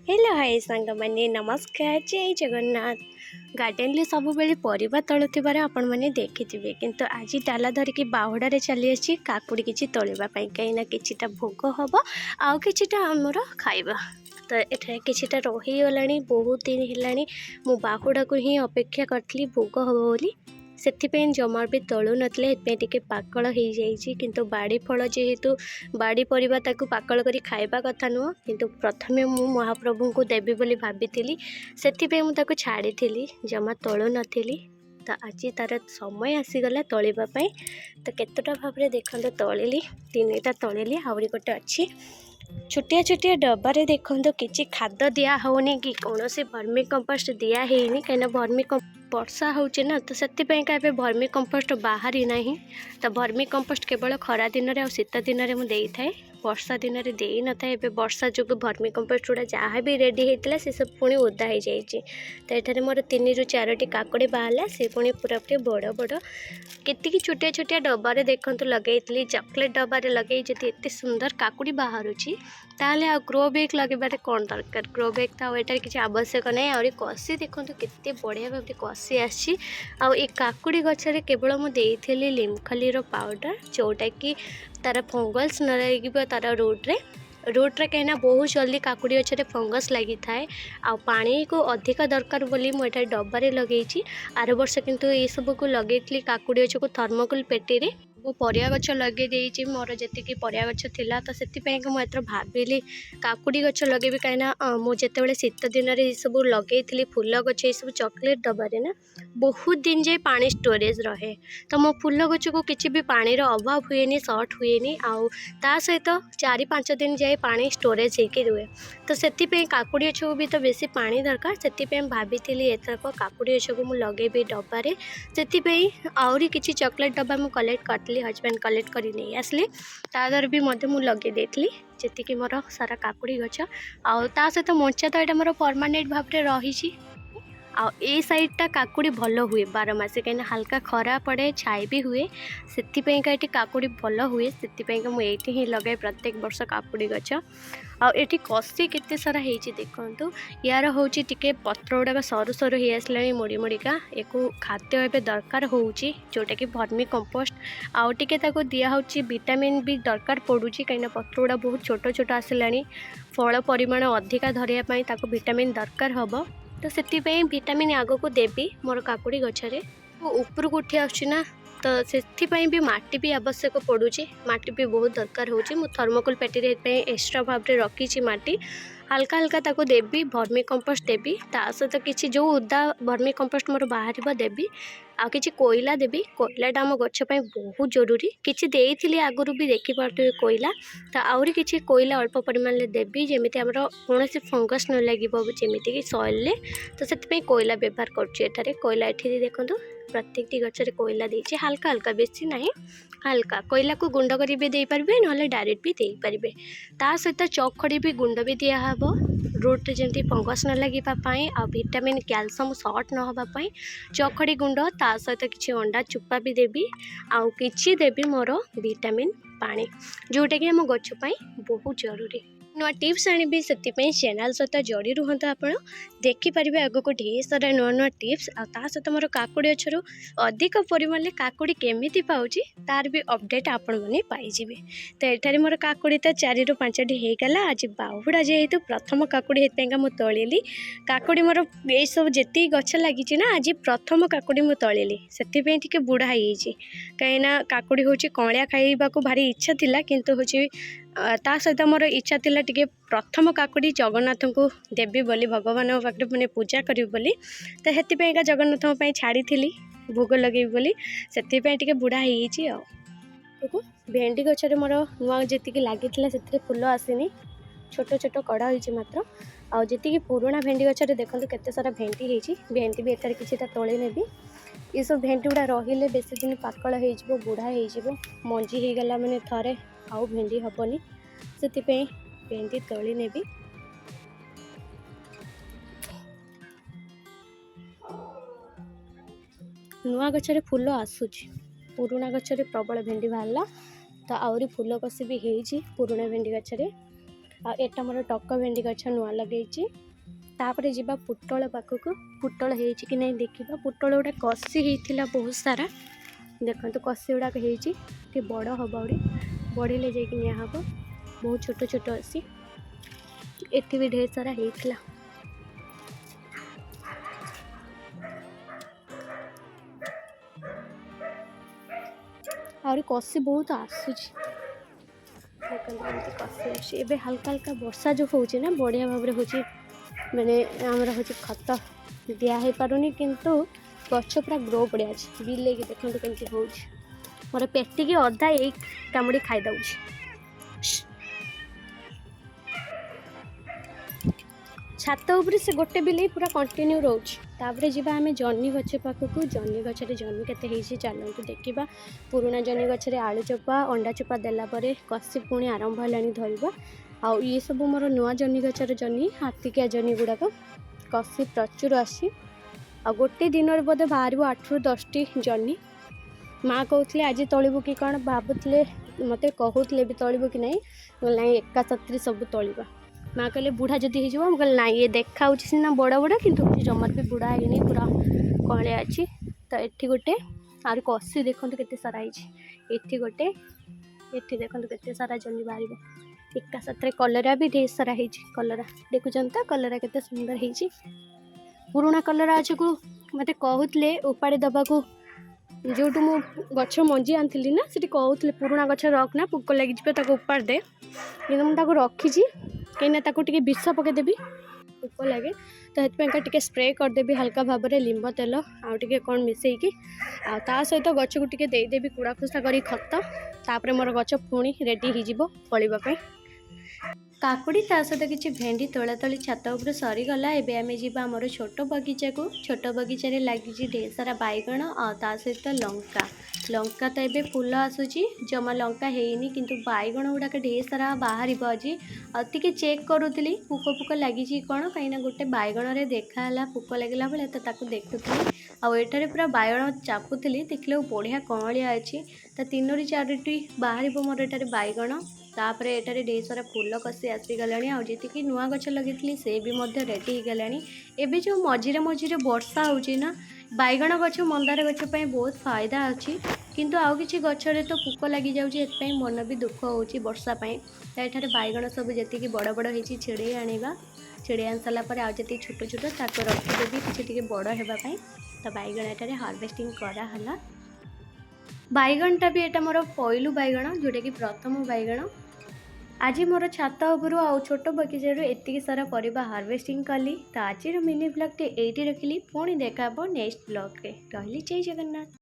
Hello hi सांग मैंने नमस्कार जय जगन्नाथ। गार्डन ले सब बेले परिबा तोलुथिबार आपण माने देखिथिबे किंतु आज डाला धरिकी बाहुडारे चली आसी काकुड़ी किछि तोलिबा पई कहिना किछिटा भोग हबो आउ किछिटा हमर खाइबा। तो एठे किछिटा रही गलानी बहुत दिन हेलानी मु बाहुडा को ही अपेक्षा करथली भोग हबो बोली ସେଥିପାଇଁ ଜମାର ବି ତଳୁ ନଥିଲେ ସେଥିପାଇଁ ଟିକେ ପାକଳ ହେଇଯାଇଛି କିନ୍ତୁ ବାଡ଼ି ଫଳ ଯେହେତୁ ବାଡ଼ି ପରିବା ତାକୁ ପାକଳ କରି ଖାଇବା କଥା ନୁହଁ କିନ୍ତୁ ପ୍ରଥମେ ମୁଁ ମହାପ୍ରଭୁଙ୍କୁ ଦେବି ବୋଲି ଭାବିଥିଲି ସେଥିପାଇଁ ମୁଁ ତାକୁ ଛାଡ଼ିଥିଲି ଜମା ତଳୁ ନଥିଲି। ତ ଆଜି ତାର ସମୟ ଆସିଗଲା ତୋଳିବା ପାଇଁ ତ କେତେଟା ଭାବରେ ଦେଖନ୍ତୁ ତୋଳିଲି ତିନିଟା तोलिली आहुरी गोटे अच्छी छोटिया छोटिया डब्बारे देखो किसी खाद दिया होनी कि कौन से वर्मी कंपोस्ट दिया है कहीं वर्मी वर्षा होचे ना तो से वर्मी कंपोस्ट बाहरी ना तो वर्मी कंपोस्ट केवल खरा दिन में शीत दिन में मुझे थाए वर्षा दिन में दे न था ए वर्षा जो वर्मी कंपोस्ट गुड़ा जहाँ भी रेडी होता से सब पुणी ओदा हो जाए। तो ये मोर 3 ରୁ 4टी काकुड़ी बाहर से पुणी पूरा पूरी बड़ बड़ केतिकी छोटिया छोटिया डब्बारे देखते लगे चॉकलेट डब्बारे लगे जब एत सुंदर काकुड़ी बाहर ताले आ ग्रो बैग लगे कौन दरकार ग्रो बैग तो यहाँ किसी आवश्यक ना आहरी कषि देखो केते बढ़िया भाव कषि आसी काकुड़ी गचरे केवल मुझे लिमखलीर पाउडर जोटा कि तार फंगस न लगे तार रूट्रे कहीं बहुत जल्दी काकुड़ी गचरे फंगस लगी थाए आ पानी को अधिक दरकार बोली मुझे डब्बारे लगे आर वर्ष किंतु ये सब को लगे काकुड़ी गच को थर्मोकोल पेटी रे वो परिया गच लगे देइछि मोर जतिकी परिया गच थिला तो सेतिपई को मैं भाविली काकुड़ी गच लगेबी कहीं मु जेतेबेले शीत दिन में सब लगे फूल गच ये सब चॉकलेट डब्बारे ना बहुत दिन जाए पानी स्टोरेज रहे तो मो फूल गच को किसी भी पानी अभाव हुए सर्ट हुए आउ ता सहित 4-5 दिन जाए पानी स्टोरेज होके रुए तो सेतिपई काकुड़ी गच को भी तो बेसी पानी दरकार सेतिपई भाभी एथरक काकुड़ी गच को लगेबी डब्बारे सेतिपई आउरी किसी चॉकलेट डब्बा मु कलेक्ट करती हजबैंड कलेक्ट कर नहीं आसली तादर भी लगे देती जी मोर सारा काकुड़ी गच आ सहित मंचा तो यहाँ मोर परमानेंट भाव में रही ए साइडटा काकुड़ी भल हुए 12 मास कहीं हल्का खरा पड़े छाई भी हुए से काकुड़ी भल हुए से मुझे ही लगे प्रत्येक वर्ष काकुड़ी गच आठी कषि केते सारा होती देखु यार हूँ टी पत्र गुड़ाक सरू सरू हो आसला मुड़ी मुड़िका एक खाद्य एवं दरकार हो जोटा कि वर्मी कंपोस्ट आउ टे दिया विटामिन भी दरकार पड़ू कहीं पत्र गुड़ा बहुत छोट छोट आसला फल परिमाण अधिका धरिया विटामिन दरकार हम तो से विटामिन आग को देवी मोर काकुड़ी गचरे ऊपर को उठी आना तो से भी माटी भी आवश्यक पड़ुची माटी भी बहुत दरकार हो थर्मोकोल पेटी एक्स्ट्रा भाव में रखी माटी हल्का हल्का ताको देवी वर्मी कंपोस्ट देवी ता सहित किसी जो उदा वर्मी कंपोस्ट मोर बाहर देवी आ किसी कोयला देवी कोयलाटा आम गछपाई बहुत जरूरी किसी देइथिली आगुरी भी देखिपे कोयला तो आहरी किसी कोयला अल्प परिमाण में देवी जमी आमर कौन फंगस न लगे जमीक सॉइल तो से कोयला व्यवहार कर कोयला ये देखो प्रत्येक गचरे कोयला देती हल्का हल्का बेसी ना हल्का कोयला को गुंड कर भी दे पारे ना डायरेक्ट भी दे पारे ता सहित चौखड़ी भी गुंड भी दिहब रूट जमी फंगस न लगे आ विटामिन कैल्शियम सर्ट न होगापाई चौखड़ी गुंड ता सहित किसी अंडा चुपा भी देवी आउ कि देवी मोर विटामिन पानी जोटा कि आम गछपाई बहुत जरूरी नुआ टिप्स आनी से चैनल सहित जोड़ी रुहतु आप देखिपारे आग को ढेर सारा नुआ नुआ टिप्स आ सहित मोर काकुड़ी गचर अधिक परिमाण में काकुड़ी केमी पाऊँच तार भी अपडेट आपण मैंने पाइबे। तो ये मोर काकुड़ी तो 4 ରୁ 5टी होगला आज बाहुड़ा जेहेतु प्रथम काकुड़ी मुझे तोलिली काकुड़ी मोर ये सब जी गछ लगी ना आज प्रथम काकुड़ी मुझे तोलिली से बुढ़ा हो कहीं काकुड़ी हूँ कलिया खाइबा भारी इच्छा थिला किंतु हूँ ता सहित मोर इच्छा थिला टिके प्रथम काकुड़ी जगन्नाथ को देवी बोली भगवान पाखे मैंने पूजा करी बोली तो हेतिपैका जगन्नाथ छाड़ी भोग लगे बोली से बुढ़ा हो भेंडी गचरे मोर नुआ जी लगी से फूल आसनी छोट छोट कड़ा हो मात्र आती पुराणा भेंडी गचरे देखो केते सारा भेंडी होती भेंडी भी एटार किसी तोली नेबी ये सब भेंडी गुड़ा रहिले बेसी दिन पाकल हो बुढ़ा हो मंजी हो गला मैंने थरे आउ भेंडी हेनी से भेंडी तोली नेबी नुआ गचरे फूल आसूची पुराणा गचरे प्रबल भेंडी बाहरला तो आहरी फूल कषि भी होती पुराणा भेंडी गचरे एटा मोर टक भेंडी गछ नुआ लगे। तापर जीवा पुटल पाखक पुटल होइछि कि नहीं देखा। पुटल गुड़ा कषि होता बहुत सारा देखो कषि गुड़ाक हो बड़ हम बढ़े जाकि निहब बहुत छोट छोट अच्छी एटी भी ढेर सारा होता। और कषि बहुत आसूची कषि एवं हल्का हल्का वर्षा जो होची ना बढ़िया भाव में होची मैंने आमर हूँ खत दिहे पारुनी किंतु गछ पूरा ग्रो बढ़िया अच्छे बिले देखते केमती हो मोर पेटी की अधा एक कामुड़ी खाईदे। छात उपर से गोटे बिले पूरा कंटिन्यू रोच। तापर जी आम जन्नी गछ पाखक जन्नी गचरे जन्नी केते चलतु देखा। पुराणा जन्नी गचरे आलू चोपा अंडा चोपा देलापर कषि पुणी आरंभ है धरवा। आउ ये सब मोर नुआ जन्नी गचर जन्नी हाथिकिया जन्नी गुड़ाक कषि प्रचुर आसी। आ गोटे दिन बोधे बाहर 8 ରୁ 10टी जन्नी। माँ कहते आज तलबू कि कौन भावुले मत कहते भी तलबू कि नहीं ना एका सतरे सब तलवा। माँ कहले बुढ़ा जदि हो कहले ना ये देखा सीना बड़ बड़ कि जमार भी बुढ़ा है पूरा कलिया अच्छी। तो ये गोटे आर कषि देखो केते सारा ये गोटे ये देखो केते सारा जन्नी बाहर एका साथ कलरा भी ढेर सारा है। कलरा देखुं तो कलरा केते सुंदर है। पुराणा कलरा अच्छे को मत कहते उपाड़ी दबा को जो मु गछ मंजी आनी ना सीटी कहते पुराणा गछ रखना पोक लगे उपाड़ दे कि मुझे रखी कहीं विष पकईदेवी पोक लगे तो ये स्प्रे करदेवी हल्का भाव में लींब तेल आउे कौन मिसेकी आ सहित गच को देदेवी कूड़ा खुसा कर खत तापर मोर गच पुणी रेडी हो फलवाई। काकुड़ी ता सहित किसी भेंडी तोला तोली छात उपर सरीगला। एबे आमे जीवा आमर छोट बगीचा को छोट बगीचा रे लगी ढेर सारा बैगण आ सहित लंका लंका तो ये फूल आसूची जमा लंका हैनी किंतु बैगण गुड़ाक ढेर सारा बाहर आज टे चेक करूली पुक पुक लगी कौन कहीं गोटे बैगण में देखाला पुक लगे बेले तो देखुली आठारे पूरा बैगण चापुली देखले बढ़िया कमलिया अच्छी तो 3 ରୁ 4टी बाहर मोर एठारे बैगण। तापर एटारे ढेर सारा फूल कषि आसीगला जी नुआ गछ लगी से भी रेडी हो गला। एबे जो मझिरे मझिरे वर्षा होची ना बैगण गछ मंदार गछ पे बहुत फायदा अच्छी किंतु आउ किछि गछरे तो पुक लगी जाउची एतपई मन भी दुख होची वर्षा पई। तो एठारे बैगण सब जति बड़ बड़ होची छेड़े आनिबा छेड़े आन साला पर आ जति छोट छोट ताको रखिदेबी किछि टिके बड़ हेबा पई। तो बैगण एठारे हार्वेस्टिंग करा हला। बैगणटा भी एटा मोर पहलू बैगण जोटा कि प्रथम बैगण। आज मोर छात उपरू आ छोट बगीचारू एतिक सारा परिबा हार्वेस्टिंग कली। तो आज मिनी ब्लॉग टे एटी रखिली पुणी देखा नेक्स्ट ब्लॉग रे। रही जय जगन्नाथ।